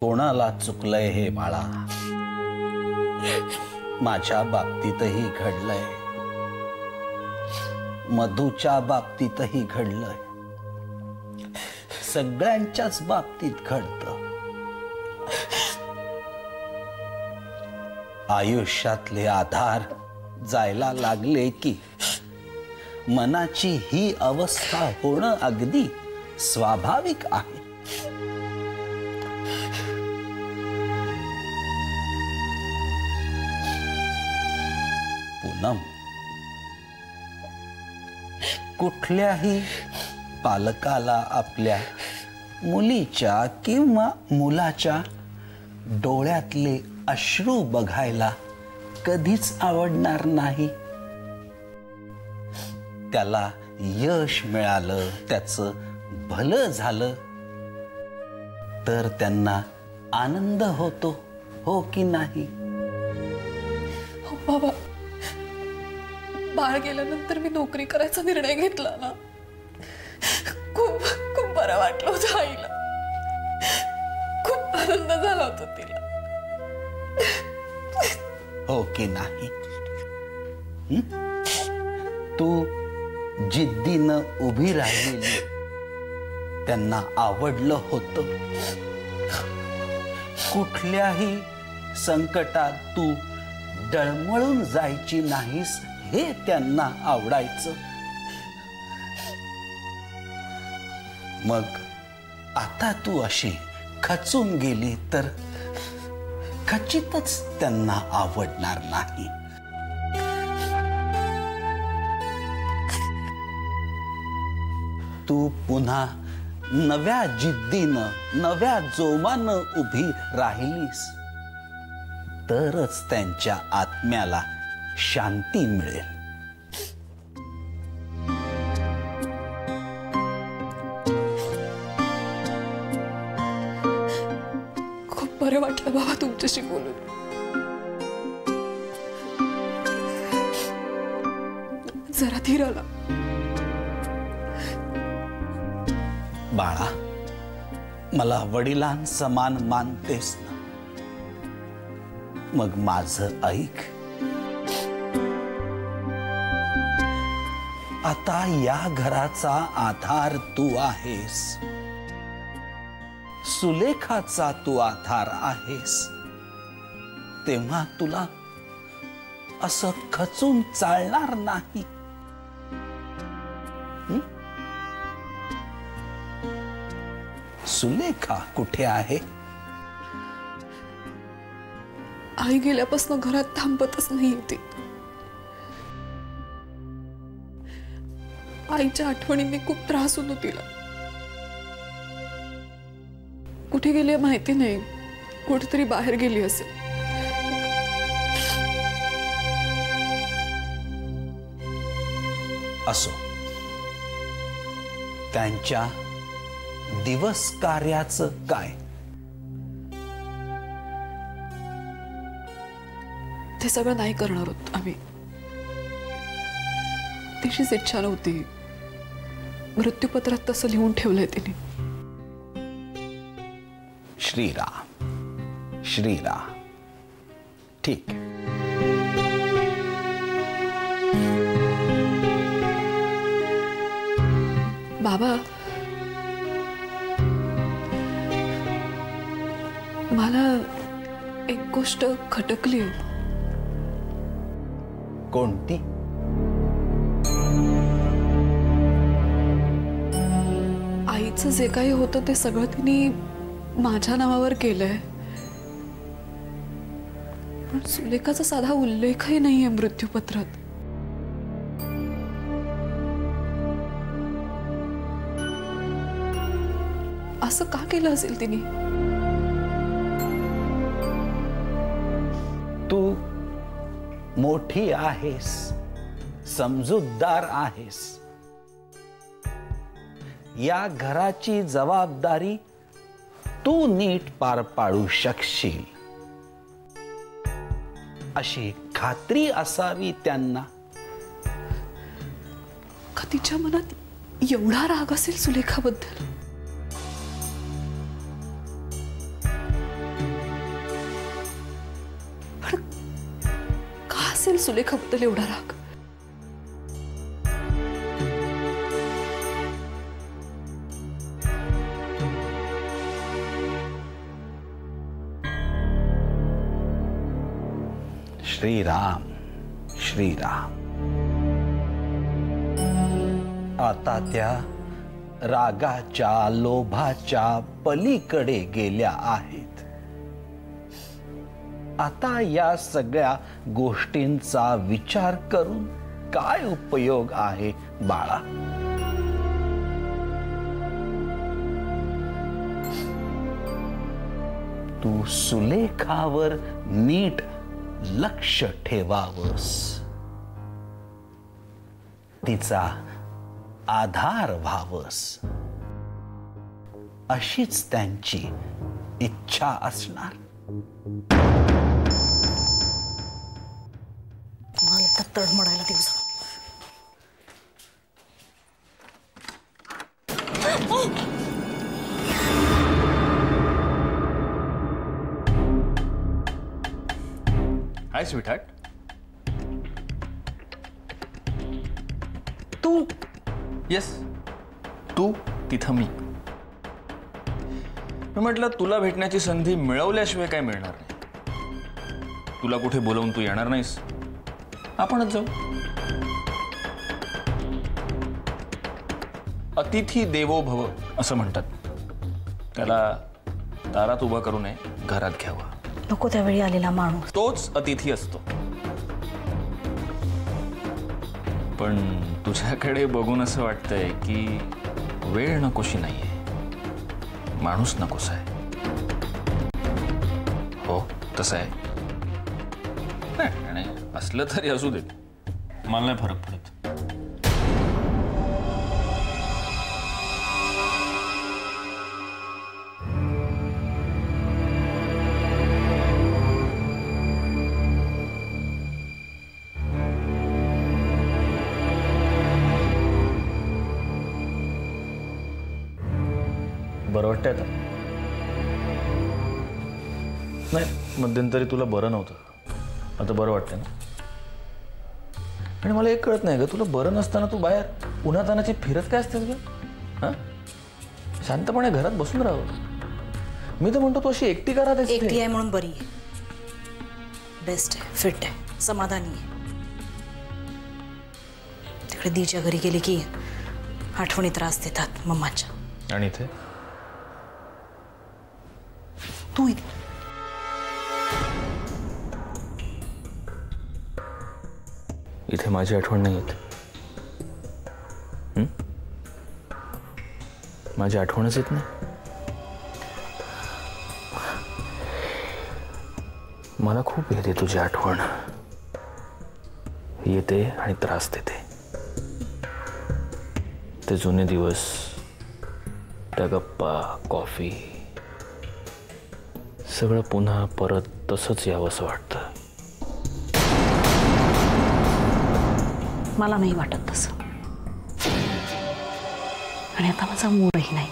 कोणाला चुकलंय हे बाळा, माझ्या बाबतीतही घडलंय, मधूच्या बाबतीतही घडलंय, सगळ्यांच्याच बाबतीत घडतं। आयुष्यातले आधार जायला लागले की मनाची ही अवस्था होणं अगदी स्वाभाविक आहे। पूनम, कुठल्याही पालकाला आपल्या मुलीच्या किंवा मुलाच्या डोळ्यातले अश्रू बघायला कधीच आवडणार नाही। त्याला यश मिळालं, त्याचं भलं झालं तर त्यांना आनंद होतो, हो की नाही? हो बाबा, बाळ गेल्यानंतर मी नोकरी करायचा निर्णय घेतला ना, खूप खूप बरं वाटलं होतं आईला, खूप आनंद झाला होता तिला, हो की नाही? तू जिद्दीनं उभी राहिलेली त्यांना आवडलं होतं। कुठल्याही संकटात तू डळमळून जायची नाहीस हे त्यांना आवडायचं। मग आता तू अशी खचून गेली तर खचितच त्यांना आवडणार नाही। तू पुन्हा नव्या जिद्दीनं, नव्या जोमानं उभी राहिलीस तरच त्यांच्या आत्म्याला शांती मिळेल। खूप बरं वाटलं बाबा तुमच्याशी बोलून। जरा धीर आला। बाळा, मला वडिलांसमान मानतेस ना, मग माझं ऐक। आता या घराचा आधार तू आहेस, सुलेखाचा तू आधार आहेस, तेव्हा तुला असं खचून चालणार नाही। सुलेखा कुठे आहे? आई गेल्यापासून घरात थांबतच नाही ती। आईच्या आठवणींनी खूप त्रास होतो तिला। कुठे गेली माहिती नाही, कुठेतरी बाहेर गेली असेल। असो, त्यांच्या दिवस कार्याचं काय? ते सगळं नाही करणार होत आम्ही। तिचीच इच्छा नव्हती, मृत्यूपत्रात तसं लिहून ठेवलंय तिने। श्रीराम श्रीराम, ठीक। बाबा, मला एक गोष्ट खटकली। कोणती? आईचं जे काही होतं ते सगळं तिने माझ्या नावावर केलंय, पण सुलेखाचा साधा उल्लेखही नाहीये मृत्यूपत्रात। असं का केलं असेल तिने? तू मोठी आहेस, समजूतदार आहेस, या घराची जबाबदारी तू नीट पार पाडू शकशील अशी खात्री असावी त्यांना। का तिच्या मनात एवढा राग असेल सुलेखाबद्दल? असेल सुलेखाबद्दल एवढा राग? श्रीराम श्रीराम. आता त्या रागाच्या लोभाच्या पलीकडे गेल्या आहेत. आता या सगळ्या गोष्टींचा विचार करून काय उपयोग आहे बाळा? तू सुलेखावर नीट लक्ष ठेवावस, तिचा आधार व्हावस, अशीच त्यांची इच्छा असणार. मला तर तडमडायला दिवस. हाय स्वीटहार्ट. तू येस, तू तिथं मी म्हटलं तुला भेटण्याची संधी मिळवल्याशिवाय काय मिळणार नाही. तुला कुठे बोलवून तू येणार नाहीस, आपणच जाऊ. अतिथी देवो भव असं म्हणतात. त्याला दारात उभा करू नये, घरात घ्यावं. नको त्यावेळी आलेला माणूस तोच अतिथी असतो. पण तुझ्याकडे बघून असं वाटतंय की वेळ नकोशी नाहीये, माणूस नकोसा आहे. हो तसं आहे. नाही आणि असलं तरी असू देत, मला नाही फरक पडत. बरं वाटतंय आता? नाही, मध्यंतरी तुला बरं नव्हतं, आता बरं वाटतंय ना? आणि मला एक कळत नाही ग, तुला बरं नसताना तू बाहेर उन्हातानाची फिरत काय असतेस ग? हां, शांतपणे घरात बसून राहावं. मी तर म्हणतो तू अशी एकटी का राहतेस? एकटी आहे म्हणून बरी आहे, बेस्ट आहे, फिट आहे, समाधानी आहे. तिकडे दीच्या घरी गेली की आठवणी त्रास देतात मम्माच्या. आणि इथे तू इथे माझी आठवण नाही येत. माझी आठवणच येत नाही. मला खूप येते तुझी आठवण, येते आणि त्रास देते. ते जुने दिवस, त्या गप्पा, कॉफी, सगळं पुन्हा परत तसंच यावंसं वाटतं. मला नाही वाटत तसं, आणि आता माझा मूडही नाही.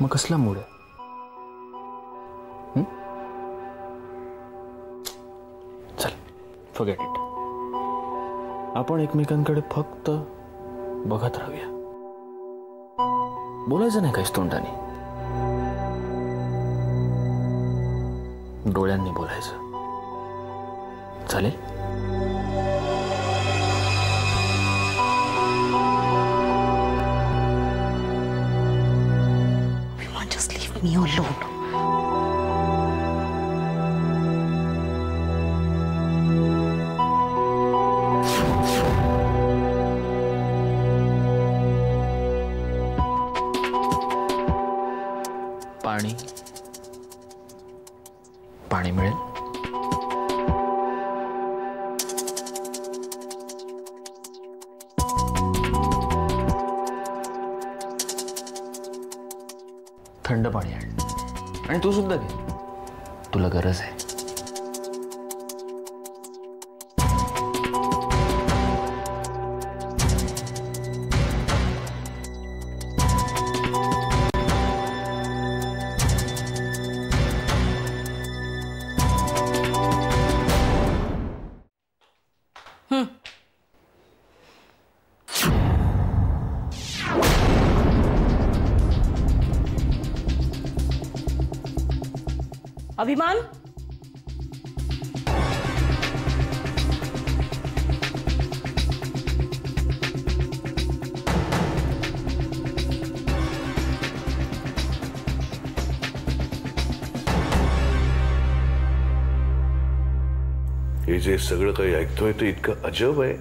मग कसला मूड आहे? चल फॉरगेट इट. आपण एकमेकांकडे फक्त बघत राहूया, बोलायचं नाही काहीच तोंडाने, डोळ्यांनी बोलायचं. चालेल? Just leave me alone. पाणी पाणी मिळेल? थंड पाणी आण, आणि तू सुद्धा घे, तुला गरज आहे. अभिमान, हे जे सगळं काही ऐकतोय ते इतकं अजब आहे,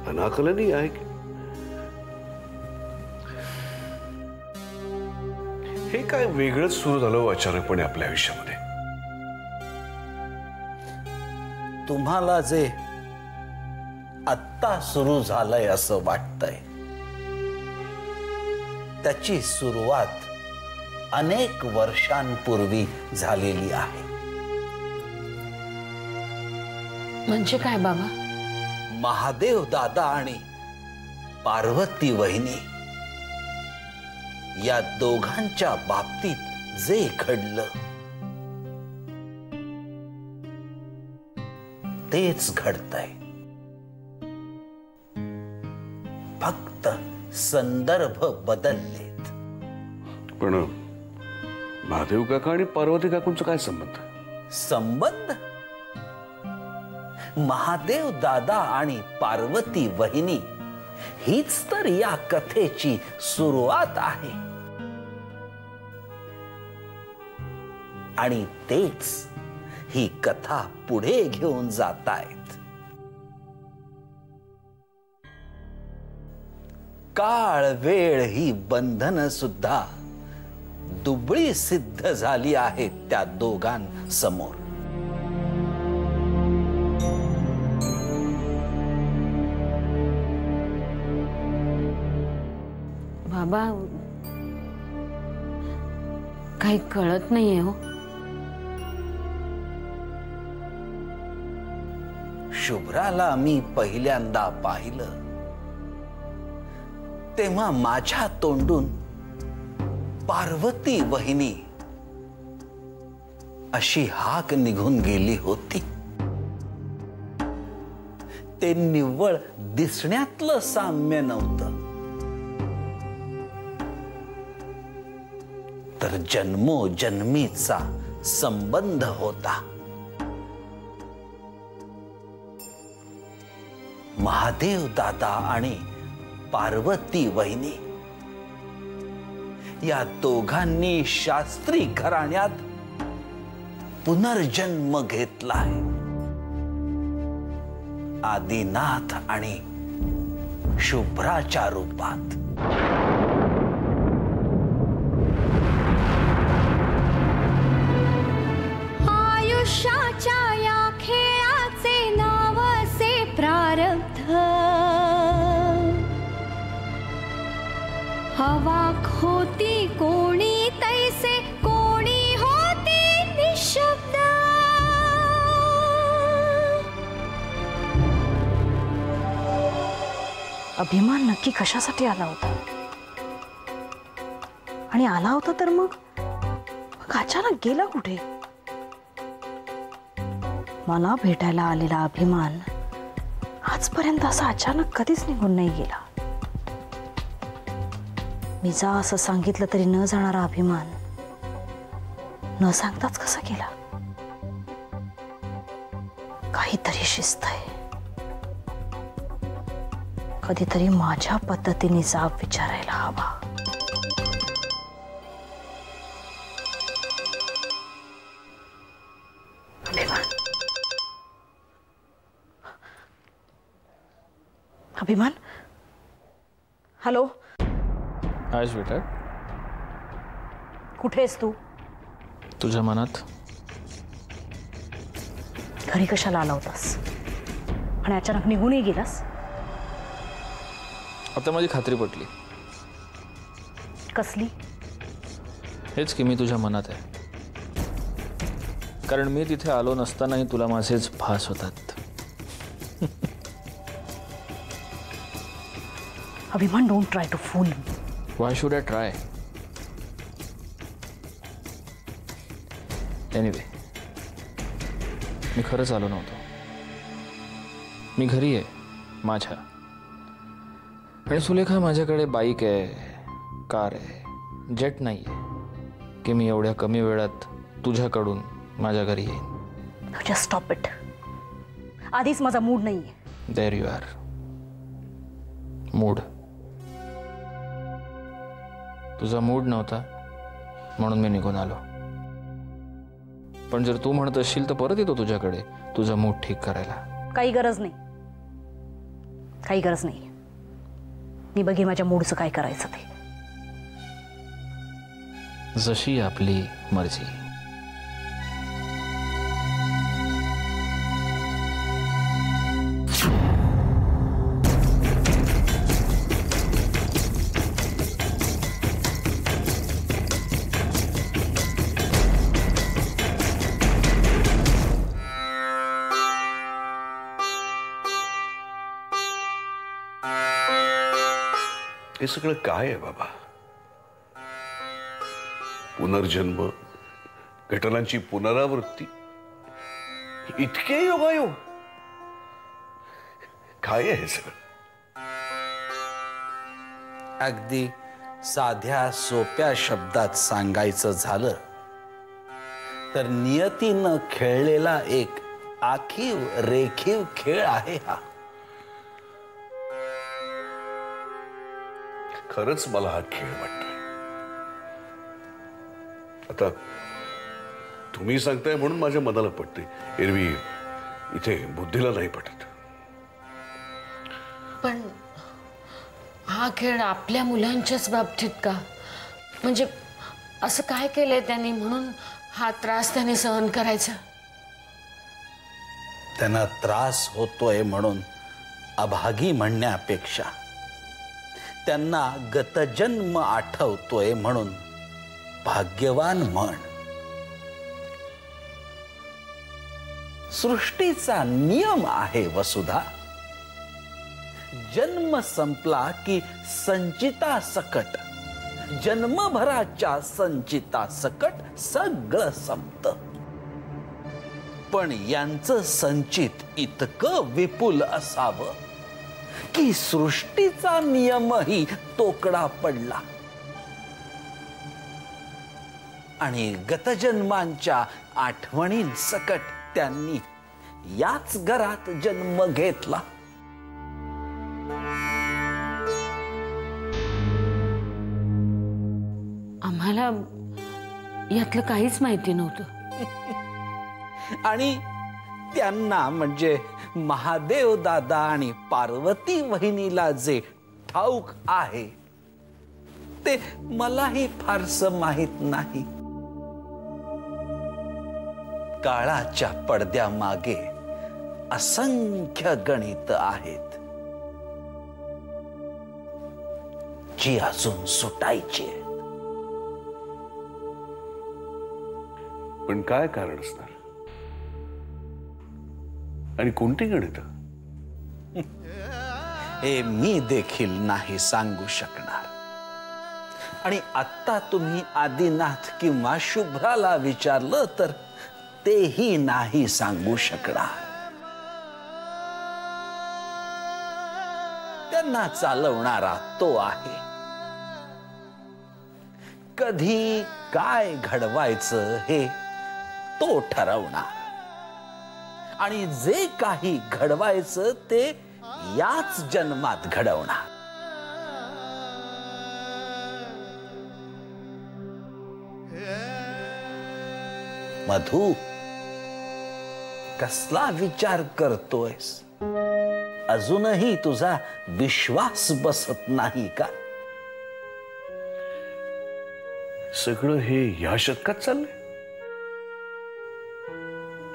अनाकलनीय आहे. हे काय वेगळंच सुरू झालं अचानकपणे आपल्या आयुष्यामध्ये. तुम्हाला जे आत्ता सुरू झालंय असं वाटतंय, त्याची सुरुवात अनेक वर्षांपूर्वी झालेली आहे. म्हणजे काय बाबा? महादेव दादा आणि पार्वती वहिनी या दोघांच्या बाबतीत जे घडलं तेच घडतंय. फक्त संदर्भ बदललेत. पण महादेव काका आणि पार्वती काकूंचा काय संबंध? संबंध? महादेव दादा आणि पार्वती वहिनी हीच तर या कथेची सुरुवात आहे. आणि तेच ही कथा पुढे घेऊन जातायत. काळ वेळ ही बंधनं सुद्धा दुबळी सिद्ध झाली आहेत त्या दोघांसमोर. बाबा, काही कळत नाहीये हो. शुभ्राला मी पहिल्यांदा पाहिलं तेव्हा माझ्या तोंडून पार्वती वहिनी अशी हाक निघून गेली होती. ते निव्वळ दिसण्यातलं साम्य नव्हतं, तर जन्मोजन्मीचा संबंध होता. महादेव दादा आणि पार्वती वहिनी या दोघांनी शास्त्री घराण्यात पुनर्जन्म घेतलाय. आदिनाथ आणि शुभ्राच्या रूपात. आयुष्याच्या या खेळाचे नाव असे प्रारब्ध. हवा होती कोणी तैसे, कोणी होती निशब्द. अभिमान नक्की कशासाठी आला होता? आणि आला होता तर मग अचानक गेला कुठे? मला भेटायला आलेला अभिमान आजपर्यंत असा अचानक कधीच निघून नाही गेला. मी जा असं सांगितलं तरी न जाणारा अभिमान न सांगताच कसा गेला? काहीतरी शिस्त आहे. कधीतरी माझ्या पद्धतीने जाब विचारायला हवा. अभिमान, हॅलो. आहेस बेटा? कुठे आहेस तू? तुझ्या मनात. घरी कशाला आला होतास आणि अचानक निघूनही गेलास? आता माझी खात्री पटली. कसली? हेच की मी तुझ्या मनात आहे. कारण मी तिथे आलो नसतानाही तुला माझेच भास होतात. Abhiman, don't try to fool me. Why should I try? Anyway, मी खरंच आलो नव्हतो. मी घरी आहे माझ्या. आणि सुलेखा, माझ्याकडे बाईक आहे, कार आहे, जेट नाही आहे की मी एवढ्या कमी वेळात तुझ्याकडून माझ्या घरी येईन. Just stop it. आधीच माझा मूड नाहीये. There you are. मूड. तुझा मूड नव्हता म्हणून मी निघून आलो. पण जर तू म्हणत असशील तर परत येतो तुझ्याकडे तुझा मूड ठीक करायला. काही गरज नाही. काही गरज नाही. मी बघेन माझ्या मूडचं काय करायचं ते. जशी आपली मर्जी. हे सगळं काय आहे बाबा? पुनर्जन्म, घटनांची पुनरावृत्ती, इतके योगायोग, काय आहे हे सगळं? अगदी साध्या सोप्या शब्दात सांगायचं झालं तर नियतीनं खेळलेला एक आखीव रेखीव खेळ आहे हा. खरंच मला हा खेळ वाटतोय. आता तुम्ही सांगताय म्हणून माझ्या मनाला पटते. एरवी इथे बुद्धीला नाही पटत. पण हा खेळ आपल्या मुलांच्याच बाबतीत का? म्हणजे असं काय केलंय त्यांनी म्हणून हा त्रास त्याने सहन करायचा? त्यांना त्रास होतोय म्हणून अभागी म्हणण्यापेक्षा त्यांना गतजन्म आठवतोय म्हणून भाग्यवान म्हण. सृष्टीचा नियम आहे वसुधा. जन्म संपला की संचिता सकट, जन्मभराच्या संचिता सकट सगळं संपतं. पण यांचं संचित इतकं विपुल असावं की सृष्टीचा नियमही तोकडा पडला. आणि गतजन्मांच्या आठवणींसकट त्यांनी याच घरात जन्म घेतला. आम्हाला यातलं काहीच माहिती नव्हतं. आणि त्यांना म्हणजे महादेव दादा आणि पार्वती वहिनीला जे ठाऊक आहे ते मलाही फारसं माहित नाही. काळाच्या पडद्यामागे असंख्य गणित आहेत जी अजून सुटायची आहेत. पण काय कारण असणार? आणि कोणती गणित? हे मी देखील नाही सांगू शकणार. आणि आता तुम्ही आदिनाथ किंवा शुभ्राला विचारलं तर तेही नाही सांगू शकणार. त्यांना चालवणारा तो आहे. कधी काय घडवायचं हे तो ठरवणार. आणि जे काही घडवायचं ते याच जन्मात घडवणार. मधु, कसला विचार करतोयस? अजूनही तुझा विश्वास बसत नाही का? सगळं हे या शतकात चाललंय?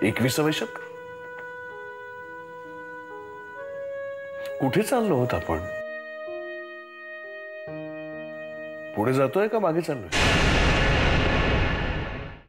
21व्या शतक? कुठे चाललो होत आपण? पुढे जातोय का मागे चाललोय?